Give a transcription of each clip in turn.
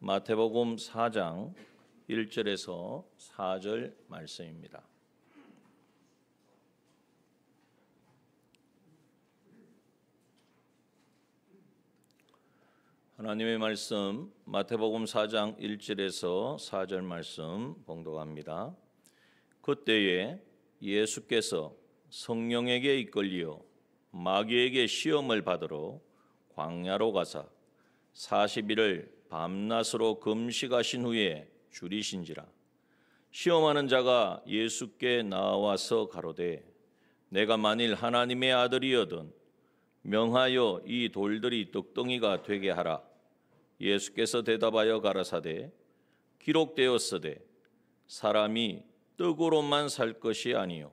마태복음 4장 1절에서 4절 말씀입니다. 하나님의 말씀 마태복음 4장 1절에서 4절 말씀 봉독합니다. 그때에 예수께서 성령에게 이끌리어 마귀에게 시험을 받으러 광야로 가사 40일을 밤낮으로 금식하신 후에 줄이신지라. 시험하는 자가 예수께 나와서 가로되 내가 만일 하나님의 아들이여든 명하여 이 돌들이 떡덩이가 되게 하라. 예수께서 대답하여 가라사대 기록되었으되 사람이 떡으로만 살 것이 아니요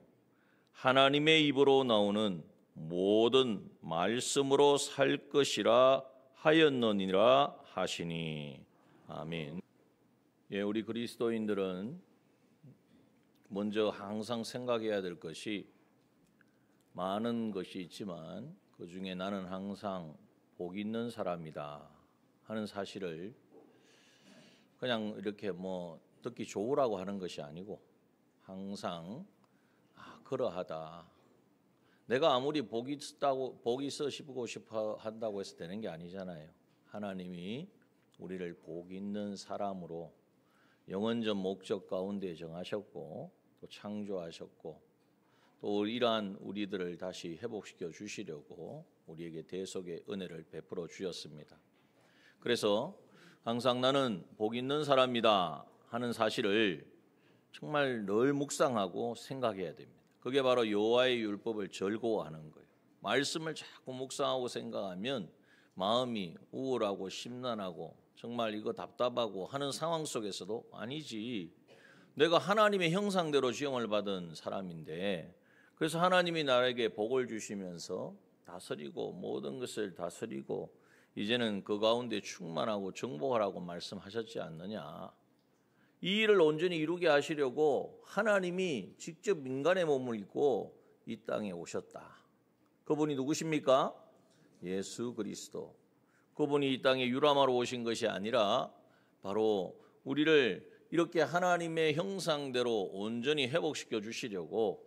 하나님의 입으로 나오는 모든 말씀으로 살 것이라 하였느니라 하시니. 아멘. 우리 그리스도인들은 먼저 항상 생각해야 될 것이 많은 것이 있지만 그 중에 나는 항상 복 있는 사람이다 하는 사실을 그냥 이렇게 듣기 좋으라고 하는 것이 아니고 항상 그러하다. 내가 아무리 복이 있으시고 싶어 한다고 해서 되는 게 아니잖아요. 하나님이 우리를 복 있는 사람으로 영원전 목적 가운데 정하셨고 또 창조하셨고 또 이러한 우리들을 다시 회복시켜 주시려고 우리에게 대속의 은혜를 베풀어 주셨습니다. 그래서 항상 나는 복 있는 사람이다 하는 사실을 정말 늘 묵상하고 생각해야 됩니다. 그게 바로 여호와의 율법을 즐거워하는 거예요. 말씀을 자꾸 묵상하고 생각하면 마음이 우울하고 심란하고 정말 이거 답답하고 하는 상황 속에서도 아니지. 내가 하나님의 형상대로 지음을 받은 사람인데 그래서 하나님이 나에게 복을 주시면서 다스리고 모든 것을 다스리고 이제는 그 가운데 충만하고 정복하라고 말씀하셨지 않느냐. 이 일을 온전히 이루게 하시려고 하나님이 직접 인간의 몸을 입고 이 땅에 오셨다. 그분이 누구십니까? 예수 그리스도. 그분이 이 땅에 유람하러 오신 것이 아니라 바로 우리를 이렇게 하나님의 형상대로 온전히 회복시켜 주시려고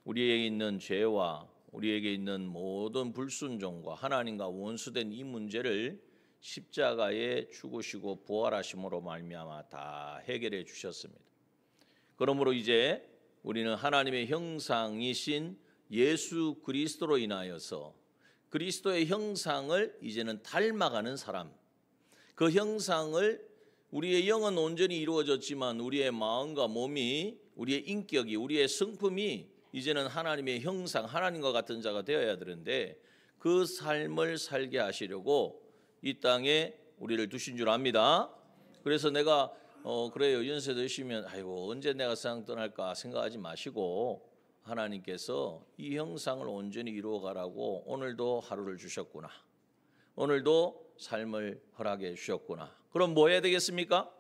우리에게 있는 죄와 우리에게 있는 모든 불순종과 하나님과 원수된 이 문제를 십자가에 죽으시고 부활하심으로 말미암아 다 해결해 주셨습니다. 그러므로 이제 우리는 하나님의 형상이신 예수 그리스도로 인하여서 그리스도의 형상을 이제는 닮아가는 사람, 그 형상을 우리의 영은 온전히 이루어졌지만 우리의 마음과 몸이, 우리의 인격이, 우리의 성품이 이제는 하나님의 형상, 하나님과 같은 자가 되어야 되는데 그 삶을 살게 하시려고 이 땅에 우리를 두신 줄 압니다. 그래서 내가 그래요 연세 드시면 아이고 언제 내가 세상 떠날까 생각하지 마시고 하나님께서 이 형상을 온전히 이루어가라고 오늘도 하루를 주셨구나. 오늘도 삶을 허락해 주셨구나. 그럼 뭐 해야 되겠습니까?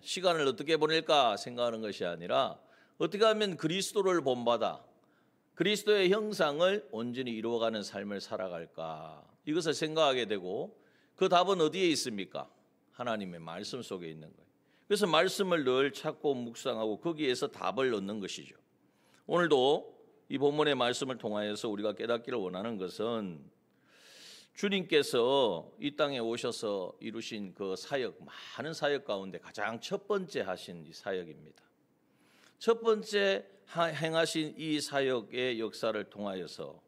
시간을 어떻게 보낼까 생각하는 것이 아니라 어떻게 하면 그리스도를 본받아 그리스도의 형상을 온전히 이루어가는 삶을 살아갈까? 이것을 생각하게 되고 그 답은 어디에 있습니까? 하나님의 말씀 속에 있는 거예요. 그래서 말씀을 늘 찾고 묵상하고 거기에서 답을 얻는 것이죠. 오늘도 이 본문의 말씀을 통하여서 우리가 깨닫기를 원하는 것은 주님께서 이 땅에 오셔서 이루신 그 사역, 많은 사역 가운데 가장 첫 번째 하신 이 사역입니다. 첫 번째 행하신 이 사역의 역사를 통하여서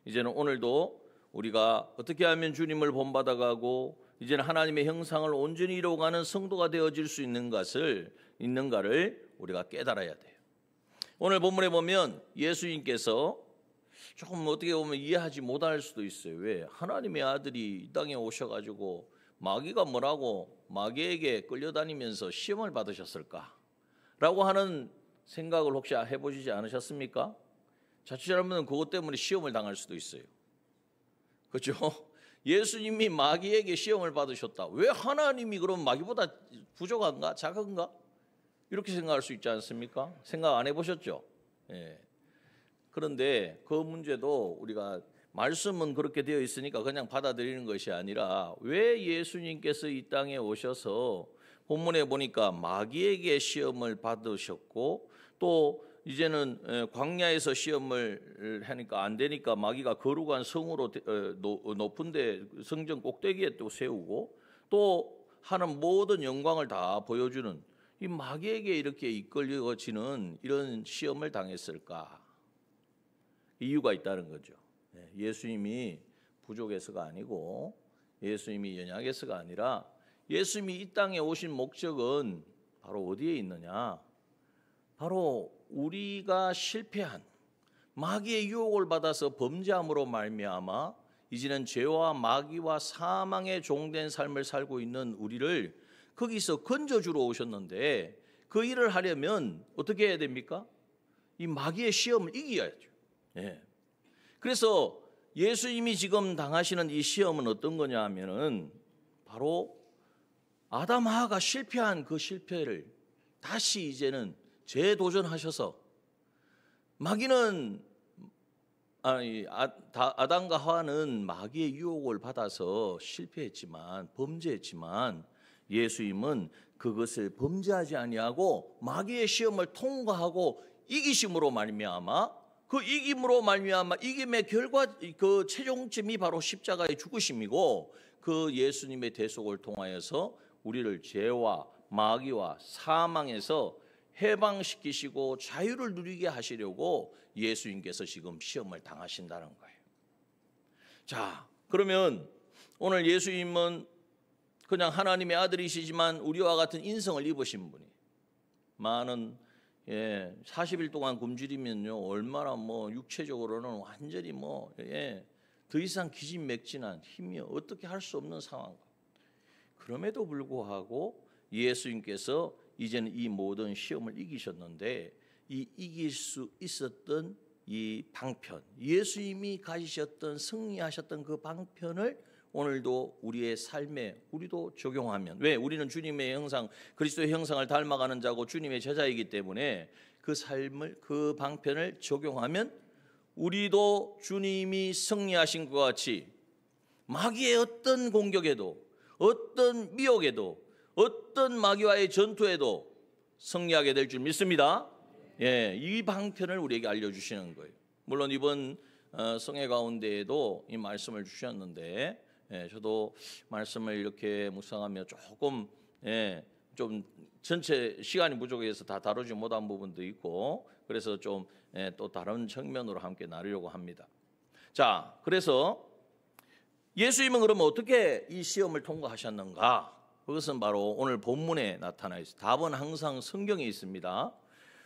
이제는 오늘도 우리가 어떻게 하면 주님을 본받아가고 이제는 하나님의 형상을 온전히 이루어가는 성도가 되어질 수 있는가를 우리가 깨달아야 돼요. 오늘 본문에 보면 예수님께서 조금 어떻게 보면 이해하지 못할 수도 있어요. 왜? 하나님의 아들이 이 땅에 오셔가지고 마귀가 뭐라고 마귀에게 끌려다니면서 시험을 받으셨을까? 라고 하는 생각을 혹시 해보시지 않으셨습니까? 자칫 잘못하면 그것 때문에 시험을 당할 수도 있어요. 그렇죠? 예수님이 마귀에게 시험을 받으셨다. 왜 하나님이 그럼 마귀보다 부족한가? 작은가? 이렇게 생각할 수 있지 않습니까? 생각 안 해보셨죠? 그런데 그 문제도 우리가 말씀은 그렇게 되어 있으니까 그냥 받아들이는 것이 아니라 왜 예수님께서 이 땅에 오셔서 본문에 보니까 마귀에게 시험을 받으셨고 또 이제는 광야에서 시험을 하니까 안 되니까 마귀가 거룩한 성으로 높은데 성전 꼭대기에 또 세우고 또 하는 모든 영광을 다 보여주는 이 마귀에게 이렇게 이끌려지는 이런 시험을 당했을까? 이유가 있다는 거죠. 예수님이 부족해서가 아니고 예수님이 연약해서가 아니라 예수님이 이 땅에 오신 목적은 바로 어디에 있느냐? 바로 우리가 실패한 마귀의 유혹을 받아서 범죄함으로 말미암아 이제는 죄와 마귀와 사망의 종된 삶을 살고 있는 우리를 거기서 건져주러 오셨는데 그 일을 하려면 어떻게 해야 됩니까? 이 마귀의 시험을 이겨야죠. 그래서 예수님이 지금 당하시는 이 시험은 어떤 거냐 하면은 바로 아담 하와가 실패한 그 실패를 다시 이제는 재도전하셔서 마귀는 아담과 하와는 마귀의 유혹을 받아서 실패했지만 범죄했지만 예수님은 그것을 범죄하지 아니하고 마귀의 시험을 통과하고 이기심으로 말미암아 그 이김으로 말미암아 이김의 결과 그 최종점이 바로 십자가의 죽으심이고 그 예수님의 대속을 통하여서 우리를 죄와 마귀와 사망에서 해방시키시고 자유를 누리게 하시려고 예수님께서 지금 시험을 당하신다는 거예요. 자, 그러면 오늘 예수님은 그냥 하나님의 아들이시지만 우리와 같은 인성을 입으신 분이 많은 40일 동안 굶주리면요 얼마나 육체적으로는 완전히 더 이상 기진맥진한 힘이 어떻게 할 수 없는 상황. 그럼에도 불구하고 예수님께서 이제는 이 모든 시험을 이기셨는데 이 이길 수 있었던 이 방편, 예수님이 가지셨던 승리하셨던 그 방편을 오늘도 우리의 삶에 우리도 적용하면, 왜? 우리는 주님의 형상, 그리스도의 형상을 닮아가는 자고 주님의 제자이기 때문에 그 삶을, 그 방편을 적용하면 우리도 주님이 승리하신 것 같이 마귀의 어떤 공격에도, 어떤 미혹에도, 어떤 마귀와의 전투에도 승리하게 될 줄 믿습니다. 이 방편을 우리에게 알려주시는 거예요. 물론 이번 성회 가운데에도 이 말씀을 주셨는데 저도 말씀을 이렇게 묵상하며 조금 좀 전체 시간이 부족해서 다 다루지 못한 부분도 있고 그래서 좀 또 다른 측면으로 함께 나누려고 합니다. 자, 그래서 예수님은 그러면 어떻게 이 시험을 통과하셨는가? 그것은 바로 오늘 본문에 나타나 있습니다. 답은 항상 성경에 있습니다.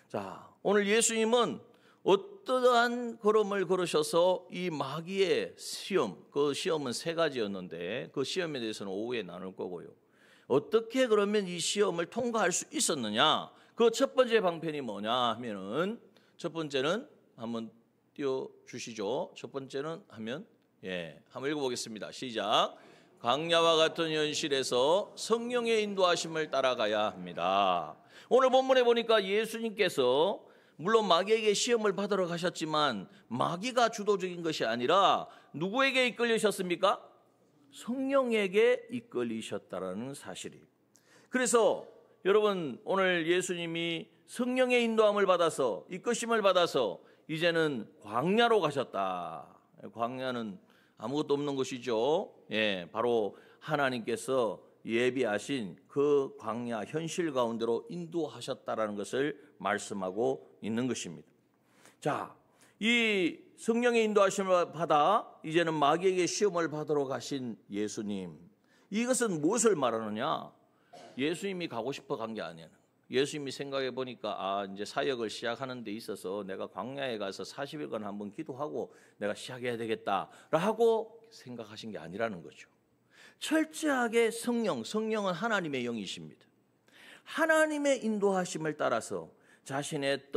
자, 오늘 예수님은 어떠한 걸음을 걸으셔서 이 마귀의 시험, 그 시험은 세 가지였는데 그 시험에 대해서는 오후에 나눌 거고요. 어떻게 그러면 이 시험을 통과할 수 있었느냐? 그 첫 번째 방편이 뭐냐 하면은 첫 번째는 한번 띄워주시죠. 첫 번째는 하면 한번 읽어보겠습니다. 시작. 광야와 같은 현실에서 성령의 인도하심을 따라가야 합니다. 오늘 본문에 보니까 예수님께서 물론 마귀에게 시험을 받으러 가셨지만 마귀가 주도적인 것이 아니라 누구에게 이끌리셨습니까? 성령에게 이끌리셨다라는 사실이. 그래서 여러분 오늘 예수님이 성령의 인도함을 받아서 이끄심을 받아서 이제는 광야로 가셨다. 광야는 아무것도 없는 것이죠. 바로 하나님께서 예비하신 그 광야 현실 가운데로 인도하셨다라는 것을 말씀하고 있는 것입니다. 자, 이 성령의 인도하심을 받아 이제는 마귀에게 시험을 받으러 가신 예수님, 이것은 무엇을 말하느냐? 예수님이 가고 싶어 간 게 아니에요. 예수님이 생각해 보니까 이제 사역을 시작하는 데 있어서 내가 광야에 가서 40일간 한번 기도하고 내가 시작해야 되겠다라고 생각하신 게 아니라는 거죠. 철저하게 성령은 하나님의 영이십니다. 하나님의 인도하심을 따라서 자신의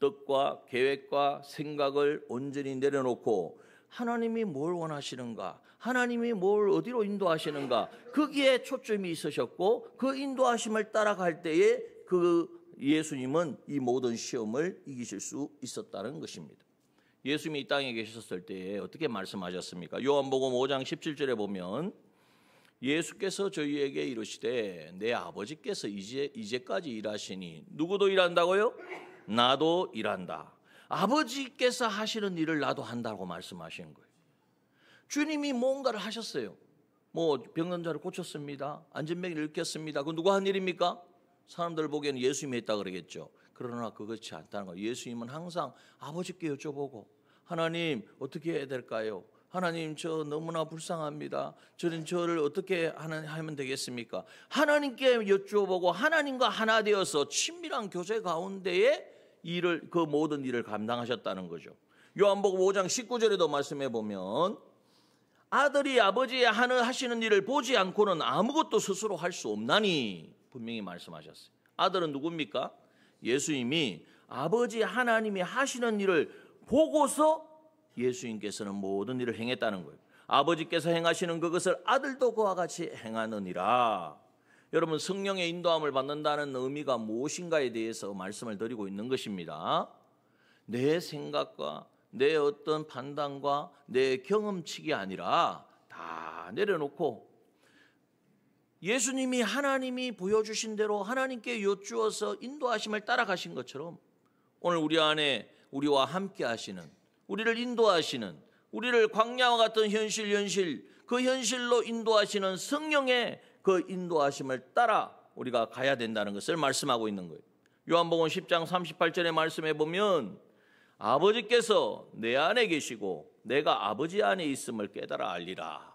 뜻과 계획과 생각을 온전히 내려놓고 하나님이 뭘 원하시는가, 하나님이 뭘 어디로 인도하시는가, 거기에 초점이 있으셨고 그 인도하심을 따라갈 때에 그 예수님은 이 모든 시험을 이기실 수 있었다는 것입니다. 예수님이 이 땅에 계셨을 때에 어떻게 말씀하셨습니까? 요한복음 5장 17절에 보면 예수께서 저희에게 이르시되 내 아버지께서 이제까지 일하시니 누구도 일한다고요? 나도 일한다. 아버지께서 하시는 일을 나도 한다고 말씀하신 거예요. 주님이 뭔가를 하셨어요. 뭐 병든 자를 고쳤습니다. 안전병을 일으켰습니다. 그 누가 한 일입니까? 사람들 보기에는 예수님이 했다 그러겠죠. 그러나 그것이 않다는 거예요. 예수님은 항상 아버지께 여쭤보고 하나님 어떻게 해야 될까요? 하나님 저 너무나 불쌍합니다. 저를 어떻게 하면 되겠습니까? 하나님께 여쭤보고 하나님과 하나 되어서 친밀한 교제 가운데에 그 모든 일을 감당하셨다는 거죠. 요한복음 5장 19절에도 말씀해 보면 아들이 아버지의 하시는 일을 보지 않고는 아무것도 스스로 할 수 없나니 분명히 말씀하셨어요. 아들은 누굽니까? 예수님이 아버지 하나님이 하시는 일을 보고서 예수님께서는 모든 일을 행했다는 거예요. 아버지께서 행하시는 그것을 아들도 그와 같이 행하느니라. 여러분 성령의 인도함을 받는다는 의미가 무엇인가에 대해서 말씀을 드리고 있는 것입니다. 내 생각과 내 어떤 판단과 내 경험치가 아니라 다 내려놓고 예수님이 하나님이 보여주신 대로 하나님께 여쭈어서 인도하심을 따라가신 것처럼 오늘 우리 안에 우리와 함께 하시는, 우리를 인도하시는, 우리를 광야와 같은 그 현실로 인도하시는 성령의 그 인도하심을 따라 우리가 가야 된다는 것을 말씀하고 있는 거예요. 요한복음 10장 38절의 말씀에 보면 아버지께서 내 안에 계시고 내가 아버지 안에 있음을 깨달아 알리라.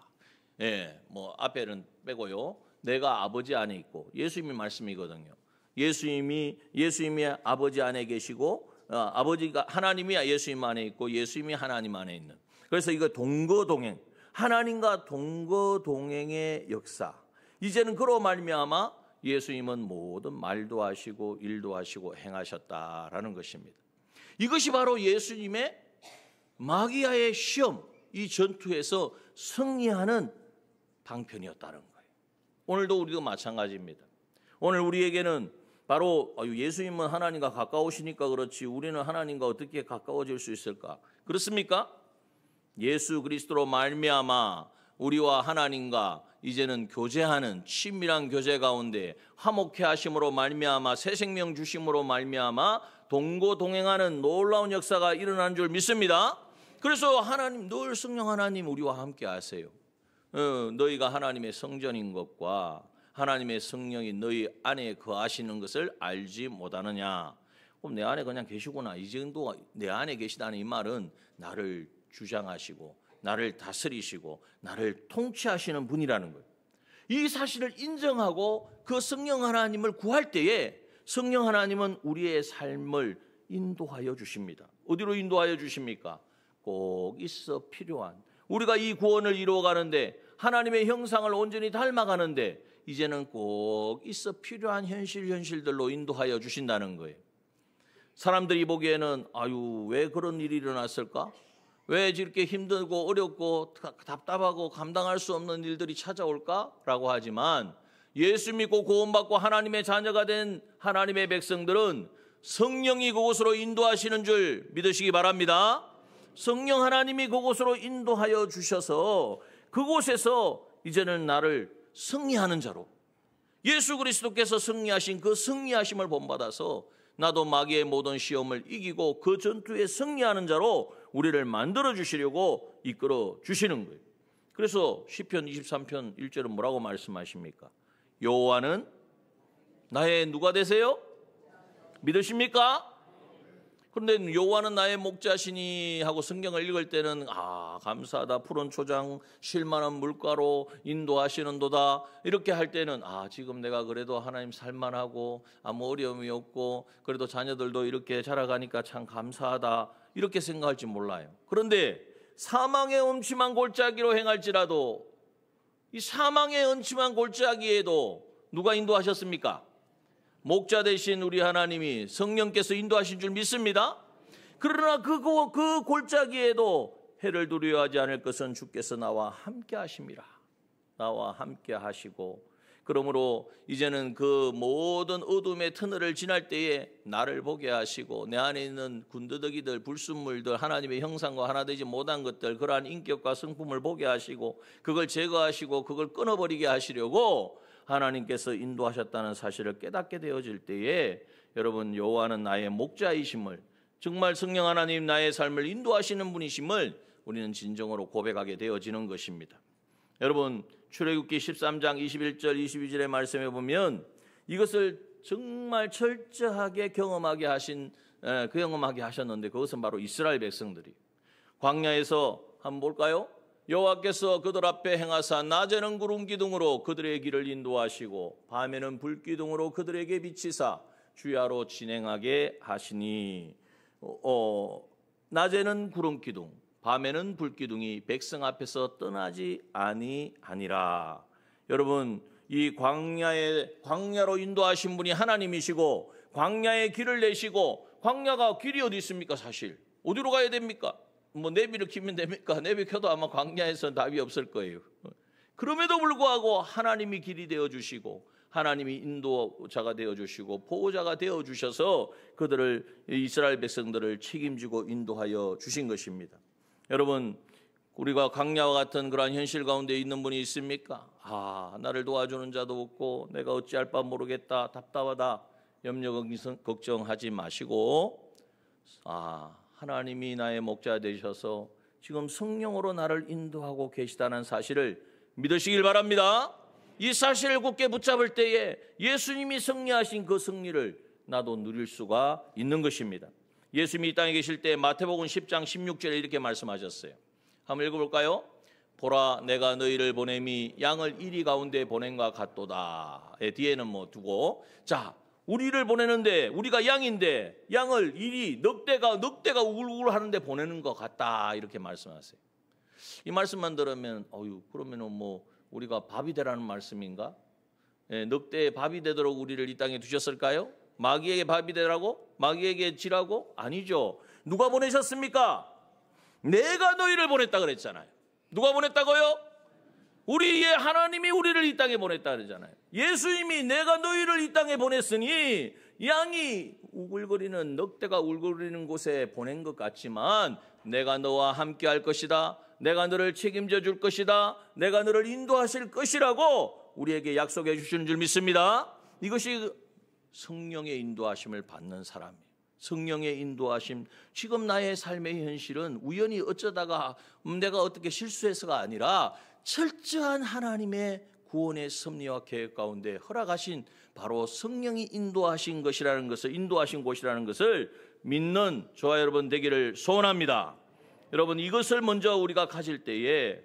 예, 뭐 앞에는 빼고요. 내가 아버지 안에 있고 예수님의 말씀이거든요. 예수님이 아버지 안에 계시고 아버지가 하나님이 예수님 안에 있고 예수님이 하나님 안에 있는. 그래서 이거 동거동행, 하나님과 동거동행의 역사. 이제는 그로 말미암아 예수님은 모든 말도 하시고 일도 하시고 행하셨다라는 것입니다. 이것이 바로 예수님의 마귀아의 시험, 이 전투에서 승리하는 방편이었다는 거예요. 오늘도 우리도 마찬가지입니다. 오늘 우리에게는 바로 예수님은 하나님과 가까우시니까 그렇지 우리는 하나님과 어떻게 가까워질 수 있을까? 그렇습니까? 예수 그리스도로 말미암아 우리와 하나님과 이제는 교제하는 친밀한 교제 가운데 화목케 하심으로 말미암아 새 생명 주심으로 말미암아 동거동행하는 놀라운 역사가 일어나는 줄 믿습니다. 그래서 하나님 늘 성령 하나님 우리와 함께 하세요. 너희가 하나님의 성전인 것과 하나님의 성령이 너희 안에 거하시는 것을 알지 못하느냐. 그럼 내 안에 그냥 계시구나. 이 정도 내 안에 계시다는 이 말은 나를 주장하시고 나를 다스리시고 나를 통치하시는 분이라는 거예요. 이 사실을 인정하고 그 성령 하나님을 구할 때에 성령 하나님은 우리의 삶을 인도하여 주십니다. 어디로 인도하여 주십니까? 꼭 있어 필요한 우리가 이 구원을 이루어가는데 하나님의 형상을 온전히 닮아가는데 이제는 꼭 있어 필요한 현실들로 인도하여 주신다는 거예요. 사람들이 보기에는 왜 그런 일이 일어났을까? 왜 이렇게 힘들고 어렵고 답답하고 감당할 수 없는 일들이 찾아올까라고 하지만 예수 믿고 구원받고 하나님의 자녀가 된 하나님의 백성들은 성령이 그곳으로 인도하시는 줄 믿으시기 바랍니다. 성령 하나님이 그곳으로 인도하여 주셔서 그곳에서 이제는 나를 승리하는 자로 예수 그리스도께서 승리하신 그 승리하심을 본받아서 나도 마귀의 모든 시험을 이기고 그 전투에 승리하는 자로 우리를 만들어 주시려고 이끌어 주시는 거예요. 그래서 시편 23편 1절은 뭐라고 말씀하십니까? 여호와는 나의 누가 되세요? 믿으십니까? 그런데 여호와는 나의 목자시니 하고 성경을 읽을 때는 감사하다 푸른 초장 쉴만한 물가로 인도하시는도다 이렇게 할 때는 지금 내가 그래도 하나님 살만하고 아무 어려움이 없고 그래도 자녀들도 이렇게 자라가니까 참 감사하다 이렇게 생각할지 몰라요. 그런데 사망의 음침한 골짜기로 행할지라도 이 사망의 음침한 골짜기에도 누가 인도하셨습니까? 목자 되신 우리 하나님이 성령께서 인도하신 줄 믿습니다. 그러나 그 골짜기에도 해를 두려워하지 않을 것은 주께서 나와 함께 하심이라. 나와 함께 하시고 그러므로 이제는 그 모든 어둠의 터널을 지날 때에 나를 보게 하시고 내 안에 있는 군더더기들, 불순물들, 하나님의 형상과 하나 되지 못한 것들, 그러한 인격과 성품을 보게 하시고 그걸 제거하시고 그걸 끊어버리게 하시려고 하나님께서 인도하셨다는 사실을 깨닫게 되어질 때에 여러분, 여호와는 나의 목자이심을, 정말 성령 하나님 나의 삶을 인도하시는 분이심을 우리는 진정으로 고백하게 되어지는 것입니다. 여러분, 출애굽기 13장 21절 22절의 말씀에 보면 이것을 정말 철저하게 경험하게 하셨는데 그것은 바로 이스라엘 백성들이 광야에서 한번 볼까요? 여호와께서 그들 앞에 행하사 낮에는 구름 기둥으로 그들의 길을 인도하시고 밤에는 불 기둥으로 그들에게 비치사 주야로 진행하게 하시니 낮에는 구름 기둥, 밤에는 불기둥이 백성 앞에서 떠나지 아니하니라. 여러분, 이 광야로 인도하신 분이 하나님이시고 광야에 길을 내시고, 광야가 길이 어디 있습니까? 사실 어디로 가야 됩니까? 뭐 내비를 켜면 됩니까? 내비 켜도 아마 광야에서 답이 없을 거예요. 그럼에도 불구하고 하나님이 길이 되어주시고 하나님이 인도자가 되어주시고 보호자가 되어주셔서 그들을, 이스라엘 백성들을 책임지고 인도하여 주신 것입니다. 여러분, 우리가 광야와 같은 그러한 현실 가운데 있는 분이 있습니까? 나를 도와주는 자도 없고 내가 어찌할 바 모르겠다, 답답하다, 염려 걱정하지 마시고 하나님이 나의 목자 되셔서 지금 성령으로 나를 인도하고 계시다는 사실을 믿으시길 바랍니다. 이 사실을 굳게 붙잡을 때에 예수님이 승리하신 그 승리를 나도 누릴 수가 있는 것입니다. 예수님이 이 땅에 계실 때 마태복음 10장 16절에 이렇게 말씀하셨어요. 한번 읽어볼까요? 보라, 내가 너희를 보냄이 양을 이리 가운데 보냄과 같도다. 뒤에는 뭐 두고, 자, 우리를 보내는데, 우리가 양인데 양을 이리 넉대가 우글우글 하는데 보내는 것 같다, 이렇게 말씀하세요. 이 말씀만 들으면 그러면은 뭐 우리가 밥이 되라는 말씀인가? 넉대의 밥이 되도록 우리를 이 땅에 두셨을까요? 마귀에게 밥이 되라고? 마귀에게 지라고? 아니죠. 누가 보내셨습니까? 내가 너희를 보냈다 그랬잖아요. 누가 보냈다고요? 우리의 하나님이 우리를 이 땅에 보냈다 그러잖아요. 예수님이 내가 너희를 이 땅에 보냈으니 양이 우글거리는, 넉대가 우글거리는 곳에 보낸 것 같지만 내가 너와 함께 할 것이다, 내가 너를 책임져 줄 것이다, 내가 너를 인도하실 것이라고 우리에게 약속해 주시는 줄 믿습니다. 이것이 성령의 인도하심을 받는 사람이에요. 성령의 인도하심, 지금 나의 삶의 현실은 우연히 어쩌다가 내가 어떻게 실수해서가 아니라 철저한 하나님의 구원의 섭리와 계획 가운데 허락하신 바로 성령이 인도하신 것이라는 것을, 인도하신 곳이라는 것을 믿는 저와 여러분 되기를 소원합니다. 여러분, 이것을 먼저 우리가 가질 때에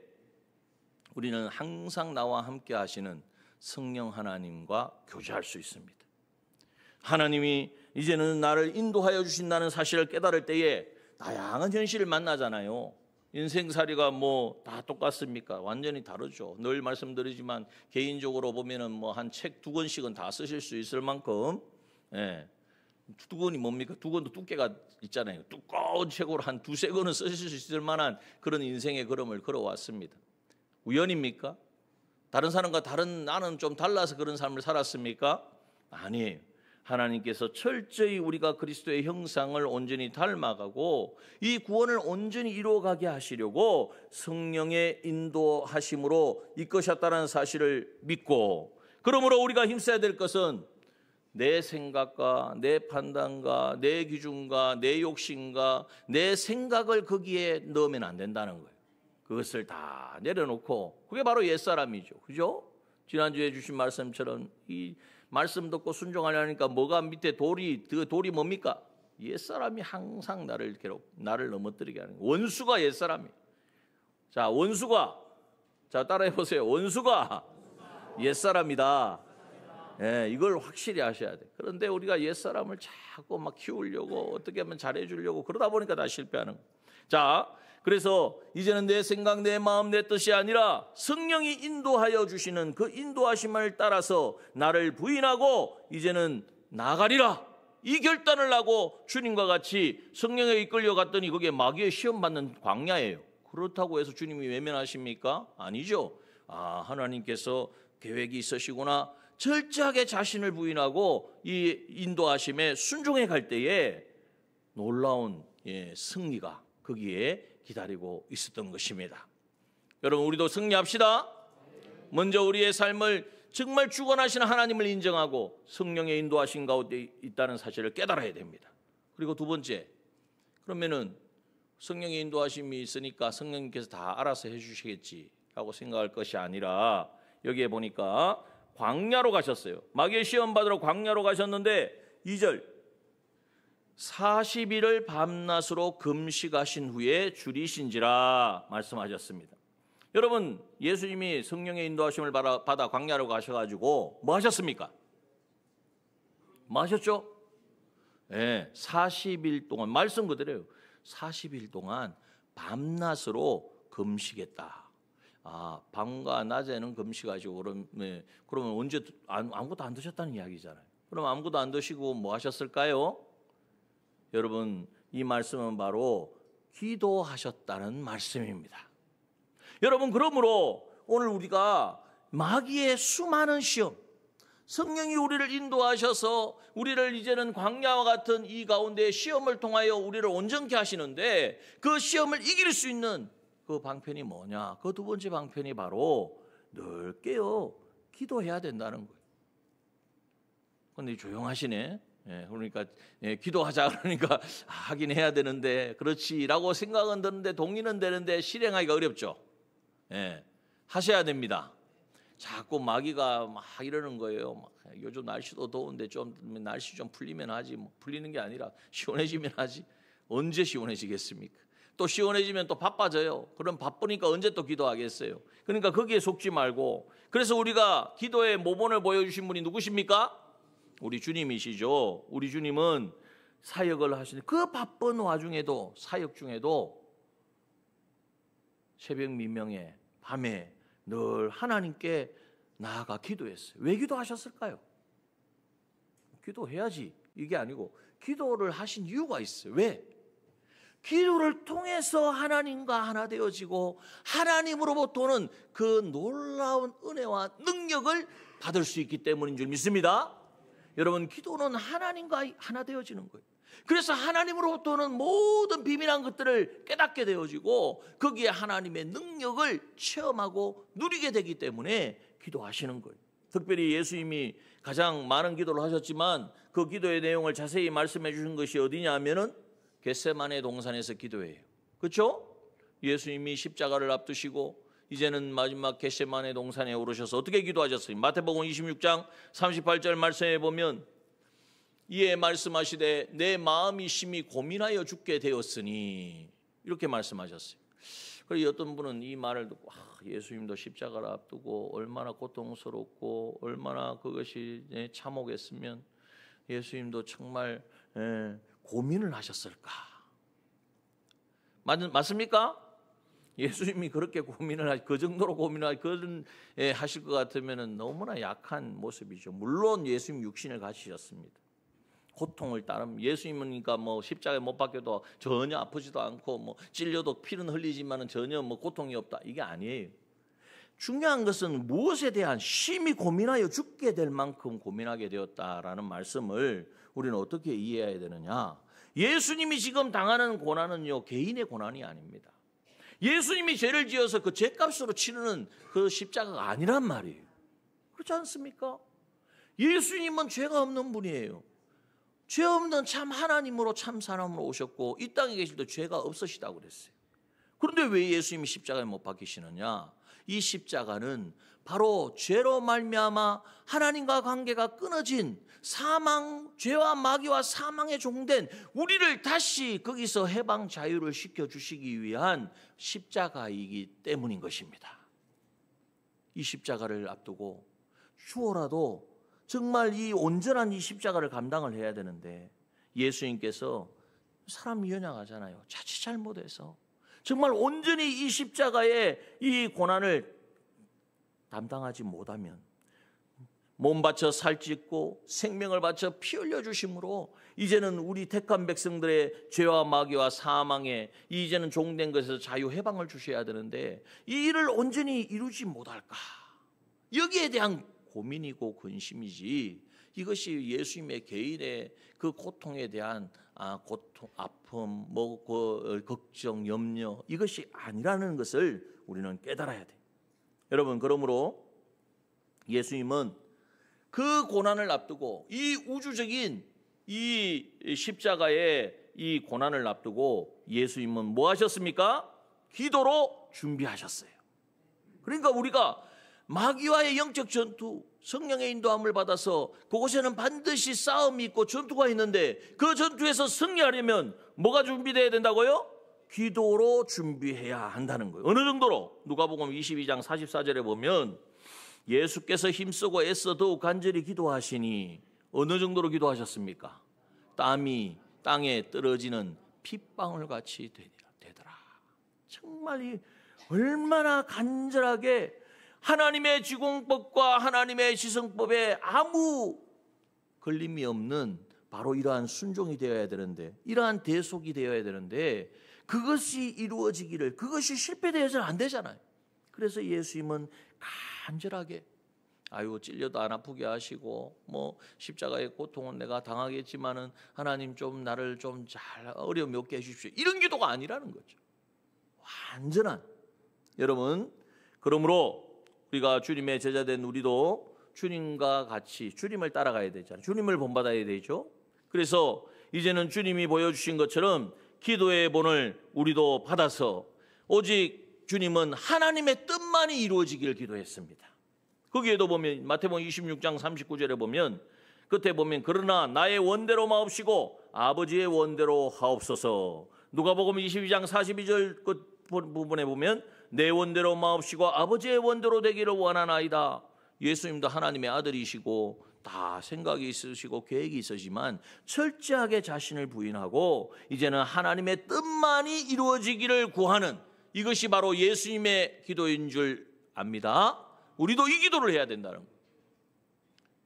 우리는 항상 나와 함께 하시는 성령 하나님과 교제할 수 있습니다. 하나님이 이제는 나를 인도하여 주신다는 사실을 깨달을 때에 다양한 현실을 만나잖아요. 인생살이가 뭐 다 똑같습니까? 완전히 다르죠. 늘 말씀드리지만 개인적으로 보면은 뭐 한 책 2권씩은 다 쓰실 수 있을 만큼, 2권이 뭡니까? 2권도 두께가 있잖아요. 두꺼운 책으로 한 2-3권은 쓰실 수 있을 만한 그런 인생의 걸음을 걸어왔습니다. 우연입니까? 다른 사람과 나는 좀 달라서 그런 삶을 살았습니까? 아니에요. 하나님께서 철저히 우리가 그리스도의 형상을 온전히 닮아가고 이 구원을 온전히 이루어가게 하시려고 성령의 인도하심으로 이끄셨다는 사실을 믿고, 그러므로 우리가 힘써야 될 것은 내 생각과 내 판단과 내 기준과 내 욕심과 내 생각을 거기에 넣으면 안 된다는 거예요. 그것을 다 내려놓고, 그게 바로 옛사람이죠. 그죠? 지난주에 주신 말씀처럼 이 말씀 듣고 순종하려니까 뭐가 밑에 그 돌이 뭡니까? 옛사람이 항상 나를 넘어뜨리게 하는 거예요. 원수가 옛사람이에요. 자, 따라해 보세요. 원수가 옛사람이다. 이걸 확실히 하셔야 돼. 그런데 우리가 옛사람을 자꾸 막 키우려고, 어떻게 하면 잘해주려고 그러다 보니까 다 실패하는 거예요. 자, 그래서 이제는 내 생각, 내 마음, 내 뜻이 아니라 성령이 인도하여 주시는 그 인도하심을 따라서 나를 부인하고 이제는 나가리라, 이 결단을 하고 주님과 같이 성령에 이끌려 갔더니 그게 마귀의 시험 받는 광야예요. 그렇다고 해서 주님이 외면하십니까? 아니죠. 하나님께서 계획이 있으시구나. 철저하게 자신을 부인하고 이 인도하심에 순종해 갈 때에 놀라운 승리가 거기에 기다리고 있었던 것입니다. 여러분, 우리도 승리합시다. 먼저 우리의 삶을 정말 주권하시는 하나님을 인정하고 성령의 인도하신 가운데 있다는 사실을 깨달아야 됩니다. 그리고 두 번째, 그러면은 성령의 인도하심이 있으니까 성령님께서 다 알아서 해주시겠지라고 생각할 것이 아니라, 여기에 보니까 광야로 가셨어요. 마귀의 시험 받으러 광야로 가셨는데 2절 40일을 밤낮으로 금식하신 후에 줄이신지라 말씀하셨습니다. 여러분, 예수님이 성령의 인도하심을 받아 광야로 가셔가지고 뭐 하셨습니까? 뭐 하셨죠? 네, 40일 동안, 말씀 그대로예요. 40일 동안 밤낮으로 금식했다. 밤과 낮에는 금식하시고 그러면 언제 아무것도 안 드셨다는 이야기잖아요. 그럼 아무것도 안 드시고 뭐 하셨을까요? 여러분, 이 말씀은 바로 기도하셨다는 말씀입니다. 여러분, 그러므로 오늘 우리가 마귀의 수많은 시험, 성령이 우리를 인도하셔서 우리를 이제는 광야와 같은 이 가운데 시험을 통하여 우리를 온전케 하시는데, 그 시험을 이길 수 있는 그 방편이 뭐냐? 그 두 번째 방편이 바로 늘 깨어 기도해야 된다는 거예요. 그런데 조용하시네. 그러니까 기도하자 그러니까 하긴 해야 되는데 그렇지라고 생각은 드는데 동의는 되는데 실행하기가 어렵죠. 하셔야 됩니다. 자꾸 마귀가 막 이러는 거예요. 막 요즘 날씨도 더운데 좀 날씨 좀 풀리면 하지. 뭐 풀리는 게 아니라 시원해지면 하지. 언제 시원해지겠습니까? 또 시원해지면 또 바빠져요. 그럼 바쁘니까 언제 또 기도하겠어요? 그러니까 거기에 속지 말고, 그래서 우리가 기도의 모본을 보여주신 분이 누구십니까? 우리 주님이시죠. 우리 주님은 사역을 하시는 그 바쁜 와중에도, 사역 중에도 새벽 미명에 밤에 늘 하나님께 나아가 기도했어요. 왜 기도하셨을까요? 기도해야지 이게 아니고 기도를 하신 이유가 있어요. 왜? 기도를 통해서 하나님과 하나 되어지고 하나님으로부터는 그 놀라운 은혜와 능력을 받을 수 있기 때문인 줄 믿습니다. 여러분, 기도는 하나님과 하나 되어지는 거예요. 그래서 하나님으로부터는 모든 비밀한 것들을 깨닫게 되어지고 거기에 하나님의 능력을 체험하고 누리게 되기 때문에 기도하시는 거예요. 특별히 예수님이 가장 많은 기도를 하셨지만 그 기도의 내용을 자세히 말씀해 주신 것이 어디냐 하면은 겟세마네 동산에서 기도해요. 그렇죠? 예수님이 십자가를 앞두시고 이제는 마지막 겟세마네 동산에 오르셔서 어떻게 기도하셨어요? 마태복음 26장 38절 말씀에 보면 이에 말씀하시되 내 마음이 심히 고민하여 죽게 되었으니, 이렇게 말씀하셨어요. 그리고 어떤 분은 이 말을 듣고 예수님도 십자가를 앞두고 얼마나 고통스럽고 얼마나 그것이 참혹했으면 예수님도 정말 고민을 하셨을까? 맞습니까? 예수님이 그렇게 그 정도로 고민을 하실 것 같으면 너무나 약한 모습이죠. 물론 예수님 육신을 가지셨습니다. 고통을 따름 예수님이니까 뭐 십자가에 못 박혀도 전혀 아프지도 않고 뭐 찔려도 피는 흘리지만은 전혀 뭐 고통이 없다, 이게 아니에요. 중요한 것은 무엇에 대한 심히 고민하여 죽게 될 만큼 고민하게 되었다라는 말씀을 우리는 어떻게 이해해야 되느냐? 예수님이 지금 당하는 고난은요, 개인의 고난이 아닙니다. 예수님이 죄를 지어서 그 죄값으로 치르는 그 십자가가 아니란 말이에요. 그렇지 않습니까? 예수님은 죄가 없는 분이에요. 죄 없는 참 하나님으로 참 사람으로 오셨고 이 땅에 계실 때 죄가 없으시다고 그랬어요. 그런데 왜 예수님이 십자가에 못 박히시느냐? 이 십자가는 바로 죄로 말미암아 하나님과 관계가 끊어진 사망, 죄와 마귀와 사망에 종된 우리를 다시 거기서 해방 자유를 시켜주시기 위한 십자가이기 때문인 것입니다. 이 십자가를 앞두고 추호라도 정말 이 온전한 이 십자가를 감당을 해야 되는데 예수님께서 사람이 연약하잖아요. 자칫 잘못해서 정말 온전히 이 십자가의 이 고난을 담당하지 못하면 몸 바쳐 살찢고 생명을 바쳐 피 흘려 주심으로 이제는 우리 택한 백성들의 죄와 마귀와 사망에 이제는 종된 것에서 자유 해방을 주셔야 되는데 이 일을 온전히 이루지 못할까? 여기에 대한 고민이고 근심이지, 이것이 예수님의 개인의 그 고통에 대한 고통, 아픔, 걱정, 염려, 이것이 아니라는 것을 우리는 깨달아야 돼. 여러분, 그러므로 예수님은 그 고난을 앞두고, 이 우주적인 이 십자가의 이 고난을 앞두고 예수님은 뭐 하셨습니까? 기도로 준비하셨어요. 그러니까 우리가 마귀와의 영적 전투, 성령의 인도함을 받아서 그곳에는 반드시 싸움이 있고 전투가 있는데, 그 전투에서 승리하려면 뭐가 준비되어야 된다고요? 기도로 준비해야 한다는 거예요. 어느 정도로? 누가복음 22장 44절에 보면 예수께서 힘쓰고 애써 더욱 간절히 기도하시니 어느 정도로 기도하셨습니까? 땀이 땅에 떨어지는 핏방울 같이 되더라. 정말 얼마나 간절하게 하나님의 지공법과 하나님의 지성법에 아무 걸림이 없는 바로 이러한 순종이 되어야 되는데, 이러한 대속이 되어야 되는데, 그것이 이루어지기를, 그것이 실패되어서는 안 되잖아요. 그래서 예수님은 간절하게, 찔려도 안 아프게 하시고, 십자가의 고통은 내가 당하겠지만은 하나님 좀 나를 좀 잘 어려움이 없게 해주십시오, 이런 기도가 아니라는 거죠. 완전한. 여러분, 그러므로 우리가 주님의 제자된 우리도 주님과 같이 주님을 따라가야 되잖아요. 주님을 본받아야 되죠. 그래서 이제는 주님이 보여주신 것처럼 기도의 본을 우리도 받아서 오직 주님은 하나님의 뜻만이 이루어지기를 기도했습니다. 거기에도 보면 마태복음 26장 39절에 보면 끝에 보면 그러나 나의 원대로 마옵시고 아버지의 원대로 하옵소서. 누가복음 22장 42절 끝 부분에 보면 내 원대로 마옵시고 아버지의 원대로 되기를 원하나이다. 예수님도 하나님의 아들이시고 다 생각이 있으시고 계획이 있으시지만 철저하게 자신을 부인하고 이제는 하나님의 뜻만이 이루어지기를 구하는, 이것이 바로 예수님의 기도인 줄 압니다. 우리도 이 기도를 해야 된다는 거예요.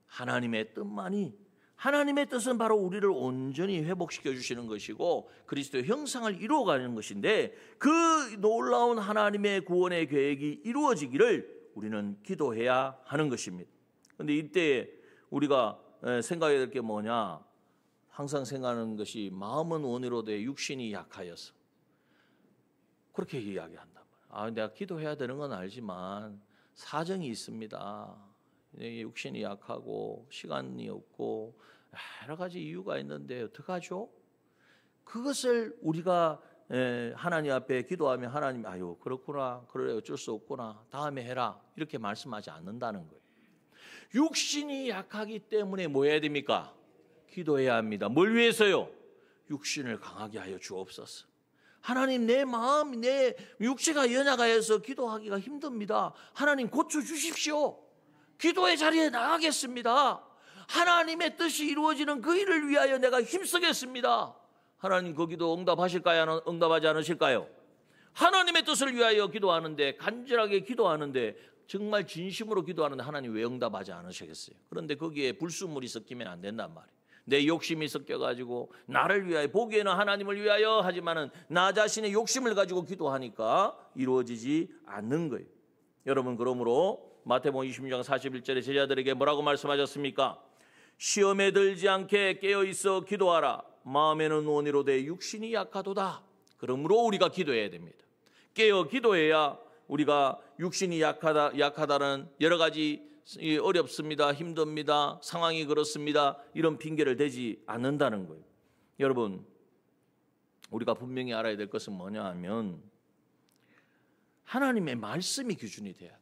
하나님의 뜻만이, 하나님의 뜻은 바로 우리를 온전히 회복시켜 주시는 것이고 그리스도의 형상을 이루어가는 것인데, 그 놀라운 하나님의 구원의 계획이 이루어지기를 우리는 기도해야 하는 것입니다. 그런데 이때 우리가 생각해야 될 게 뭐냐, 항상 생각하는 것이 마음은 원이로 돼 육신이 약하여서, 그렇게 이야기한단 말이에요. 내가 기도해야 되는 건 알지만 사정이 있습니다. 육신이 약하고 시간이 없고 여러 가지 이유가 있는데 어떡하죠? 그것을 우리가 하나님 앞에 기도하면 하나님 그렇구나, 그래, 어쩔 수 없구나, 다음에 해라, 이렇게 말씀하지 않는다는 거예요. 육신이 약하기 때문에 뭐 해야 됩니까? 기도해야 합니다. 뭘 위해서요? 육신을 강하게 하여 주옵소서. 하나님, 내 마음, 내 육체가 연약하여서 기도하기가 힘듭니다. 하나님 고쳐주십시오. 기도의 자리에 나가겠습니다. 하나님의 뜻이 이루어지는 그 일을 위하여 내가 힘쓰겠습니다. 하나님 그 기도 응답하실까요? 응답하지 않으실까요? 하나님의 뜻을 위하여 기도하는데, 간절하게 기도하는데, 정말 진심으로 기도하는데 하나님 왜 응답하지 않으시겠어요? 그런데 거기에 불순물이 섞이면 안 된단 말이에요. 내 욕심이 섞여가지고 나를 위하여, 보기에는 하나님을 위하여 하지만은 나 자신의 욕심을 가지고 기도하니까 이루어지지 않는 거예요. 여러분, 그러므로 마태복음 26장 41절에 제자들에게 뭐라고 말씀하셨습니까? 시험에 들지 않게 깨어있어 기도하라. 마음에는 원이로 돼 육신이 약하도다. 그러므로 우리가 기도해야 됩니다. 깨어 기도해야 우리가 육신이 약하다는 여러 가지 어렵습니다, 힘듭니다, 상황이 그렇습니다, 이런 핑계를 대지 않는다는 거예요. 여러분, 우리가 분명히 알아야 될 것은 뭐냐 하면 하나님의 말씀이 기준이 돼야 돼요.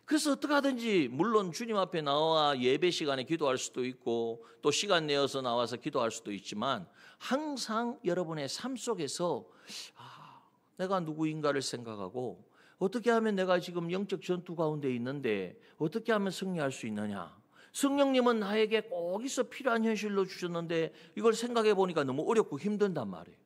그래서 어떻게 하든지, 물론 주님 앞에 나와 예배 시간에 기도할 수도 있고 또 시간 내어서 나와서 기도할 수도 있지만, 항상 여러분의 삶 속에서 내가 누구인가를 생각하고 어떻게 하면 내가 지금 영적 전투 가운데 있는데 어떻게 하면 승리할 수 있느냐, 성령님은 나에게 꼭 있어 필요한 현실로 주셨는데 이걸 생각해 보니까 너무 어렵고 힘든단 말이에요.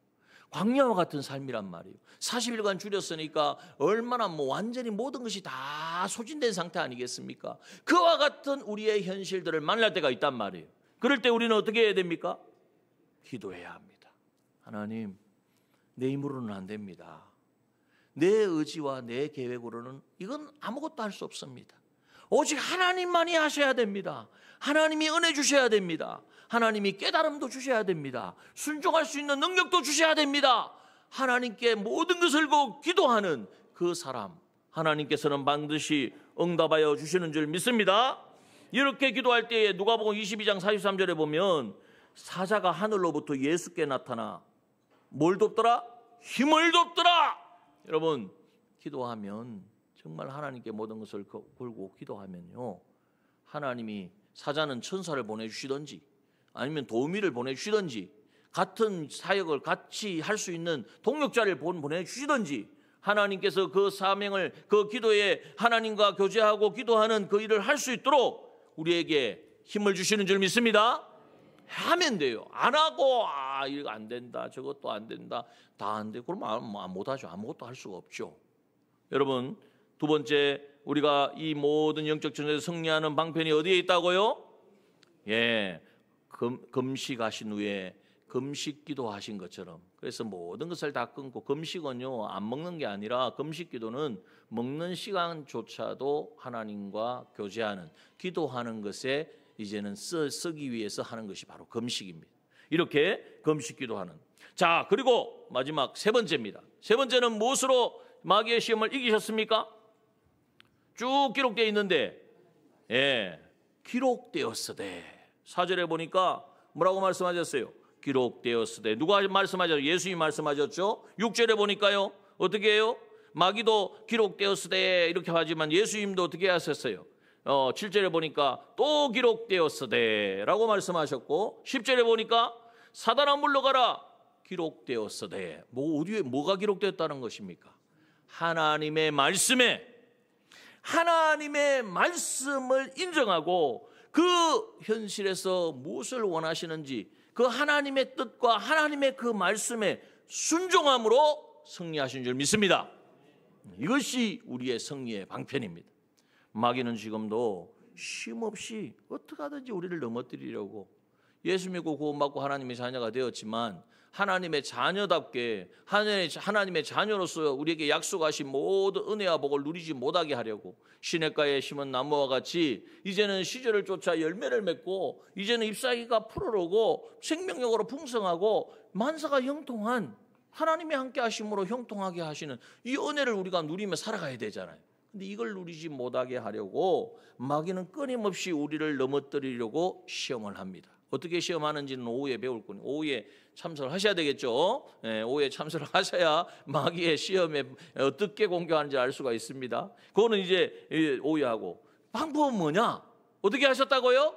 광야와 같은 삶이란 말이에요. 40일간 줄였으니까 얼마나 완전히 모든 것이 다 소진된 상태 아니겠습니까? 그와 같은 우리의 현실들을 만날 때가 있단 말이에요. 그럴 때 우리는 어떻게 해야 됩니까? 기도해야 합니다. 하나님, 내 힘으로는 안 됩니다. 내 의지와 내 계획으로는 이건 아무것도 할 수 없습니다. 오직 하나님만이 하셔야 됩니다. 하나님이 은혜 주셔야 됩니다. 하나님이 깨달음도 주셔야 됩니다. 순종할 수 있는 능력도 주셔야 됩니다. 하나님께 모든 것을 기도하는 그 사람, 하나님께서는 반드시 응답하여 주시는 줄 믿습니다. 이렇게 기도할 때에 누가복음 22장 43절에 보면 사자가 하늘로부터 예수께 나타나 뭘 돕더라? 힘을 돕더라. 여러분, 기도하면 정말 하나님께 모든 것을 걸고 기도하면요, 하나님이 사자는 천사를 보내주시든지 아니면 도우미를 보내주시든지 같은 사역을 같이 할 수 있는 동력자를 보내주시든지 하나님께서 그 사명을, 그 기도에 하나님과 교제하고 기도하는 그 일을 할 수 있도록 우리에게 힘을 주시는 줄 믿습니다. 하면 돼요. 안 하고 이거 안 된다, 저것도 안 된다, 다 안 돼, 그러면 못하죠. 아무것도 할 수가 없죠. 여러분, 두 번째, 우리가 이 모든 영적 전쟁에서 승리하는 방편이 어디에 있다고요? 예, 금식하신 후에 금식 기도하신 것처럼. 그래서 모든 것을 다 끊고, 금식은요 안 먹는 게 아니라 금식 기도는 먹는 시간조차도 하나님과 교제하는, 기도하는 것에 이제는 쓰기 위해서 하는 것이 바로 금식입니다. 이렇게 금식 기도하는. 자, 그리고 마지막 세 번째입니다. 세 번째는 무엇으로 마귀의 시험을 이기셨습니까? 쭉 기록되어 있는데, 예, 기록되었으되. 4절에 보니까 뭐라고 말씀하셨어요? 기록되었으되. 누가 말씀하셨죠? 예수님이 말씀하셨죠. 6절에 보니까요, 어떻게 해요? 마귀도 기록되었으되 이렇게 하지만 예수님도 어떻게 하셨어요? 7절에 보니까 또 기록되었으되 라고 말씀하셨고, 10절에 보니까 사단아 물러가라 기록되었으되. 어디에 뭐가 기록되었다는 것입니까? 하나님의 말씀에, 하나님의 말씀을 인정하고 그 현실에서 무엇을 원하시는지 그 하나님의 뜻과 하나님의 그 말씀에 순종함으로 승리하신 줄 믿습니다. 이것이 우리의 승리의 방편입니다. 마귀는 지금도 쉼없이 어떻게 하든지 우리를 넘어뜨리려고, 예수 믿고 구원받고 하나님의 자녀가 되었지만 하나님의 자녀답게 하나님의 자녀로서 우리에게 약속하신 모든 은혜와 복을 누리지 못하게 하려고 시냇가에 심은 나무와 같이 이제는 시절을 쫓아 열매를 맺고 이제는 잎사귀가 푸르르고 생명력으로 풍성하고 만사가 형통한, 하나님이 함께 하심으로 형통하게 하시는 이 은혜를 우리가 누리며 살아가야 되잖아요. 근데 이걸 누리지 못하게 하려고 마귀는 끊임없이 우리를 넘어뜨리려고 시험을 합니다. 어떻게 시험하는지는 오후에 배울 거니 오후에 참석을 하셔야 되겠죠. 네, 오후에 참석을 하셔야 마귀의 시험에 어떻게 공격하는지 알 수가 있습니다. 그거는 이제 오후에 하고, 방법은 뭐냐? 어떻게 하셨다고요?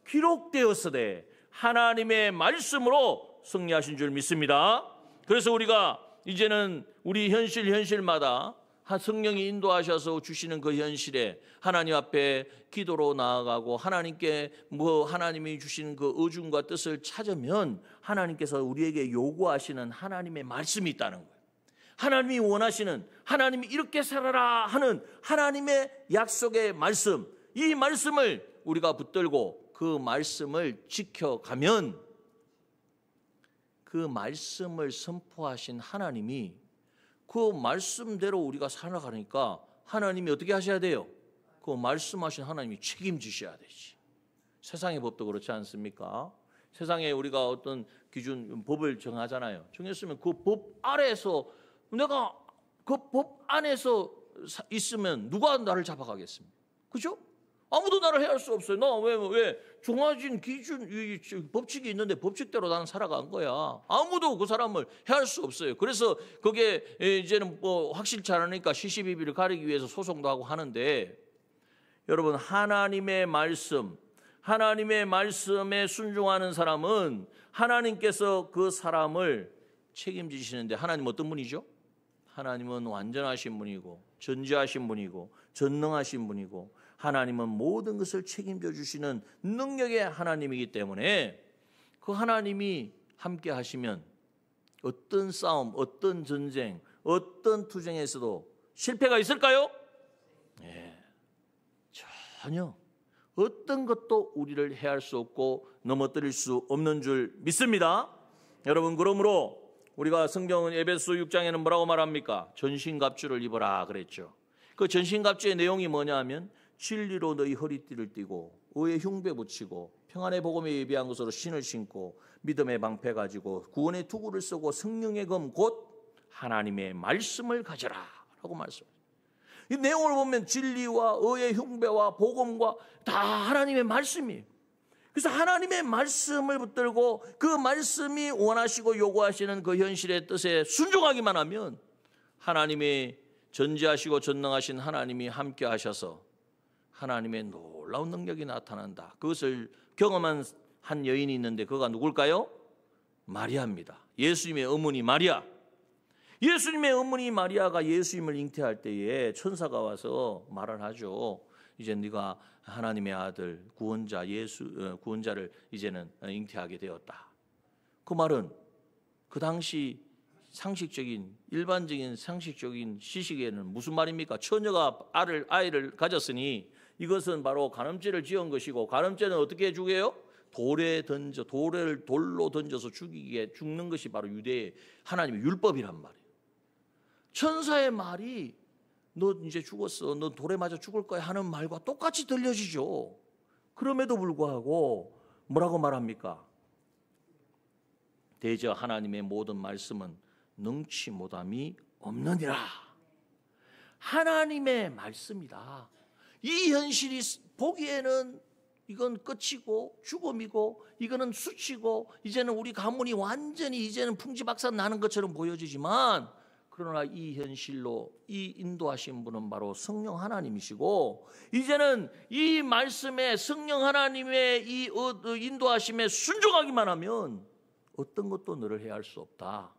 기록되었으되 하나님의 말씀으로 승리하신 줄 믿습니다. 그래서 우리가 이제는 우리 현실마다 성령이 인도하셔서 주시는 그 현실에 하나님 앞에 기도로 나아가고 하나님께 하나님이 주신 그 의중과 뜻을 찾으면 하나님께서 우리에게 요구하시는 하나님의 말씀이 있다는 거예요. 하나님이 원하시는, 하나님이 이렇게 살아라 하는 하나님의 약속의 말씀, 이 말씀을 우리가 붙들고 그 말씀을 지켜가면 그 말씀을 선포하신 하나님이 그 말씀대로 우리가 살아가니까 하나님이 어떻게 하셔야 돼요? 그 말씀하신 하나님이 책임지셔야 되지. 세상의 법도 그렇지 않습니까? 세상에 우리가 어떤 기준, 법을 정하잖아요. 정했으면 그 법 아래에서, 내가 그 법 안에서 있으면 누가 나를 잡아가겠습니까? 그죠? 아무도 나를 해할 수 없어요. 나 왜 정해진 기준, 법칙이 있는데 법칙대로 나는 살아간 거야. 아무도 그 사람을 해할 수 없어요. 그래서 그게 이제는 확실치 않으니까 시시비비를 가리기 위해서 소송도 하고 하는데, 여러분, 하나님의 말씀, 하나님의 말씀에 순종하는 사람은 하나님께서 그 사람을 책임지시는데, 하나님 어떤 분이죠? 하나님은 완전하신 분이고 전지하신 분이고 전능하신 분이고 하나님은 모든 것을 책임져 주시는 능력의 하나님이기 때문에 그 하나님이 함께 하시면 어떤 싸움, 어떤 전쟁, 어떤 투쟁에서도 실패가 있을까요? 네, 전혀 어떤 것도 우리를 해할 수 없고 넘어뜨릴 수 없는 줄 믿습니다. 여러분, 그러므로 우리가 성경은 에베소 6장에는 뭐라고 말합니까? 전신갑주를 입어라 그랬죠. 그 전신갑주의 내용이 뭐냐 하면 진리로 너희 허리띠를 띠고 의의 흉배 붙이고 평안의 복음에 예비한 것으로 신을 신고 믿음의 방패 가지고 구원의 투구를 쓰고 성령의 검 곧 하나님의 말씀을 가져라 라고 말씀합니다. 이 내용을 보면 진리와 의의 흉배와 복음과 다 하나님의 말씀이에요. 그래서 하나님의 말씀을 붙들고 그 말씀이 원하시고 요구하시는 그 현실의 뜻에 순종하기만 하면 하나님의 전지하시고 전능하신 하나님이 함께 하셔서 하나님의 놀라운 능력이 나타난다. 그것을 경험한 한 여인이 있는데 그가 누굴까요? 마리아입니다. 예수님의 어머니 마리아. 예수님의 어머니 마리아가 예수님을 잉태할 때에 천사가 와서 말을 하죠. 이제 네가 하나님의 아들 구원자를 이제는 잉태하게 되었다. 그 말은 그 당시 상식적인 일반적인 상식적인 시식에는 무슨 말입니까? 처녀가 아이를 가졌으니 이것은 바로 간음죄를 지은 것이고 간음죄는 어떻게 죽여요? 돌로 던져서 죽는 것이 바로 유대의 하나님의 율법이란 말이에요. 천사의 말이 너 이제 죽었어, 너 돌에 맞아 죽을 거야 하는 말과 똑같이 들려지죠. 그럼에도 불구하고 뭐라고 말합니까? 대저 하나님의 모든 말씀은 능치 못함이 없느니라. 하나님의 말씀이다. 이 현실이 보기에는 이건 끝이고 죽음이고 이거는 수치고 이제는 우리 가문이 완전히 이제는 풍지박산 나는 것처럼 보여지지만 그러나 이 현실로 이 인도하신 분은 바로 성령 하나님이시고 이제는 이 말씀에 성령 하나님의 이 인도하심에 순종하기만 하면 어떤 것도 너를 해할 수 없다.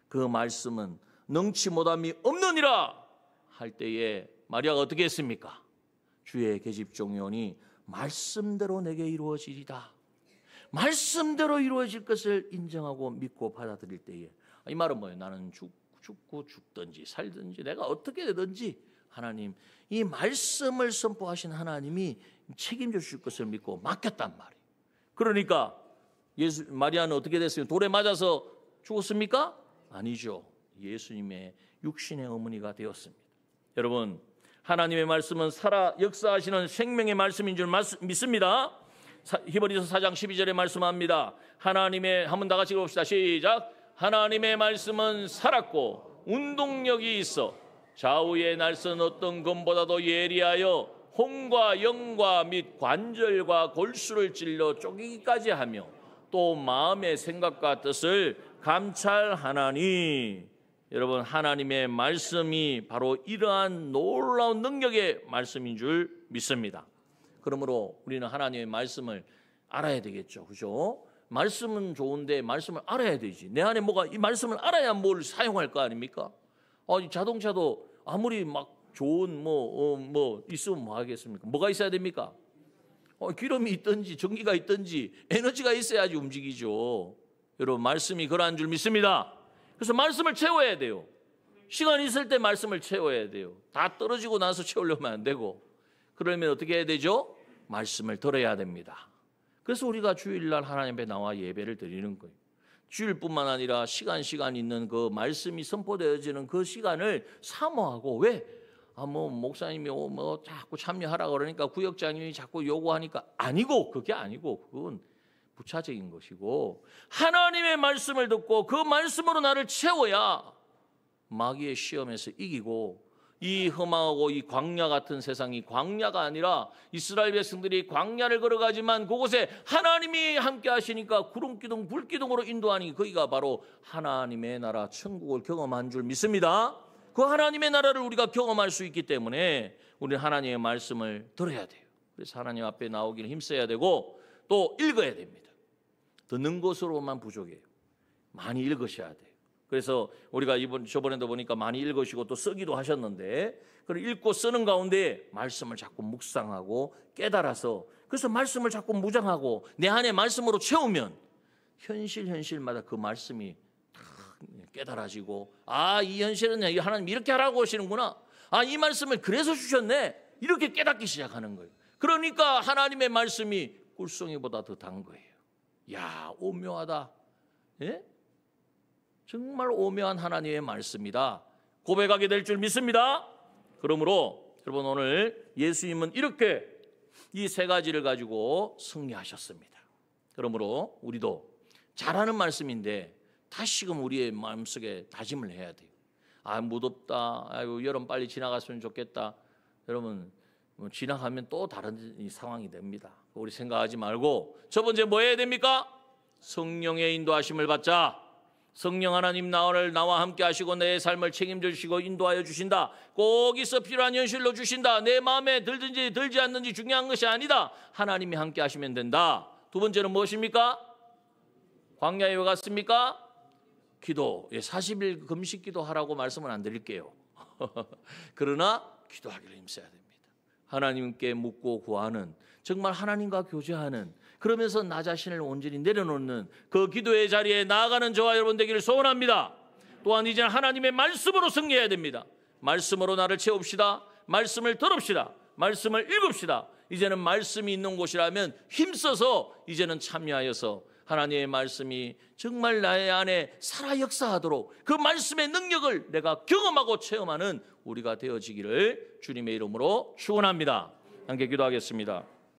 그 말씀은 능치 못함이 없느니라 할 때에 마리아가 어떻게 했습니까? 주의 계집종이오니 말씀대로 내게 이루어지리다. 말씀대로 이루어질 것을 인정하고 믿고 받아들일 때에 이 말은 뭐예요? 나는 죽고 죽든지 살든지 내가 어떻게 되든지 하나님 이 말씀을 선포하신 하나님이 책임져 주실 것을 믿고 맡겼단 말이에요. 그러니까 마리아는 어떻게 됐어요? 돌에 맞아서 죽었습니까? 아니죠. 예수님의 육신의 어머니가 되었습니다. 여러분 하나님의 말씀은 살아 역사하시는 생명의 말씀인 줄 믿습니다. 히브리서 4장 12절에 말씀합니다. 하나님의 한번 다 같이 읽읍시다. 시작. 하나님의 말씀은 살았고 운동력이 있어 좌우의 날선 어떤 검보다도 예리하여 혼과 영과 및 관절과 골수를 찔러 쪼개기까지 하며 또 마음의 생각과 뜻을 감찰하나니. 여러분 하나님의 말씀이 바로 이러한 놀라운 능력의 말씀인 줄 믿습니다. 그러므로 우리는 하나님의 말씀을 알아야 되겠죠. 그죠? 말씀은 좋은데 말씀을 알아야 되지. 내 안에 뭐가 이 말씀을 알아야 뭘 사용할 거 아닙니까? 자동차도 아무리 막 좋은 뭐 있으면 뭐 하겠습니까? 뭐가 있어야 됩니까? 기름이 있든지 전기가 있든지 에너지가 있어야지 움직이죠. 여러분 말씀이 그러한 줄 믿습니다. 그래서 말씀을 채워야 돼요. 시간 있을 때 말씀을 채워야 돼요. 다 떨어지고 나서 채우려면 안 되고. 그러면 어떻게 해야 되죠? 말씀을 들어야 됩니다. 그래서 우리가 주일날 하나님 앞에 나와 예배를 드리는 거예요. 주일뿐만 아니라 시간 있는 그 말씀이 선포되어지는 그 시간을 사모하고 왜? 목사님이 자꾸 참여하라 그러니까 구역장님이 자꾸 요구하니까 아니고 그게 아니고 그건 부차적인 것이고 하나님의 말씀을 듣고 그 말씀으로 나를 채워야 마귀의 시험에서 이기고 이 험하고 이 광야 같은 세상이 광야가 아니라 이스라엘 백성들이 광야를 걸어가지만 그곳에 하나님이 함께 하시니까 구름기둥 불기둥으로 인도하니 거기가 바로 하나님의 나라 천국을 경험한 줄 믿습니다. 그 하나님의 나라를 우리가 경험할 수 있기 때문에 우리는 하나님의 말씀을 들어야 돼요. 그래서 하나님 앞에 나오기를 힘써야 되고 또 읽어야 됩니다. 듣는 것으로만 부족해요. 많이 읽으셔야 돼요. 그래서 우리가 저번에도 보니까 많이 읽으시고 또 쓰기도 하셨는데 그걸 읽고 쓰는 가운데 말씀을 자꾸 묵상하고 깨달아서 그래서 말씀을 자꾸 무장하고 내 안에 말씀으로 채우면 현실마다 그 말씀이 깨달아지고 이 현실은 하나님 이렇게 하라고 하시는구나. 이 말씀을 그래서 주셨네. 이렇게 깨닫기 시작하는 거예요. 그러니까 하나님의 말씀이 꿀송이보다 더 단 거예요. 야, 오묘하다. 예? 정말 오묘한 하나님의 말씀이다. 고백하게 될 줄 믿습니다. 그러므로 여러분 오늘 예수님은 이렇게 이 세 가지를 가지고 승리하셨습니다. 그러므로 우리도 잘하는 말씀인데 다시금 우리의 마음속에 다짐을 해야 돼요. 아, 무덥다. 아이고, 여름 빨리 지나갔으면 좋겠다. 여러분, 지나가면 또 다른 상황이 됩니다. 우리 생각하지 말고 첫 번째 뭐 해야 됩니까? 성령의 인도하심을 받자. 성령 하나님 나와 함께 하시고 내 삶을 책임져 주시고 인도하여 주신다. 꼭 있어 필요한 현실로 주신다. 내 마음에 들든지 들지 않는지 중요한 것이 아니다. 하나님이 함께 하시면 된다. 두 번째는 무엇입니까? 광야에 왜 갔습니까? 기도. 40일 금식 기도하라고 말씀은 안 드릴게요. 그러나 기도하기를 힘써야 됩니다. 하나님께 묻고 구하는, 정말 하나님과 교제하는, 그러면서 나 자신을 온전히 내려놓는 그 기도의 자리에 나아가는 저와 여러분 되기를 소원합니다. 또한 이제는 하나님의 말씀으로 승리해야 됩니다. 말씀으로 나를 채웁시다. 말씀을 들읍시다. 말씀을 읽읍시다. 이제는 말씀이 있는 곳이라면 힘써서 이제는 참여하여서 하나님의 말씀이 정말 나의 안에 살아 역사하도록 그 말씀의 능력을 내가 경험하고 체험하는 우리가 되어지기를 주님의 이름으로 축원합니다. 함께 기도하겠습니다.